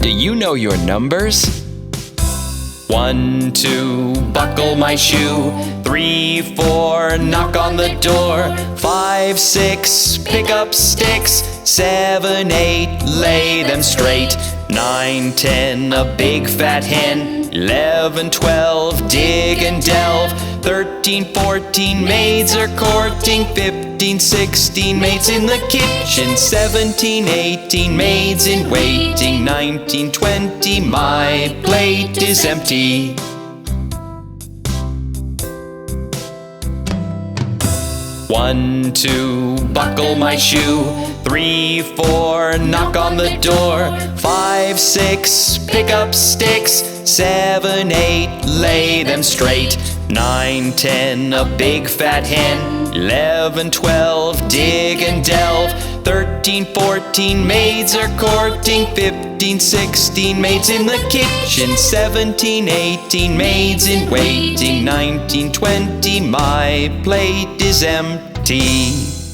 Do you know your numbers? 1, 2, buckle my shoe. 3, 4, knock on the door. 5, 6, pick up sticks. 7, 8, lay them straight. 9, 10, a big fat hen. 11, 12, dig and delve. 13, 14, maids are courting. 15, 16, maids in the kitchen. 17, 18, maids in waiting. 19, 20, my plate is empty. One, 2, buckle my shoe. 3, 4, knock on the door. 5, 6, pick up sticks. 7, 8, lay them straight. 9, 10, a big fat hen. 11, 12, dig and delve. 13, 14, maids are courting. 15, 16, maids in the kitchen. 17, 18, maids in waiting. 19, 20, my plate is empty.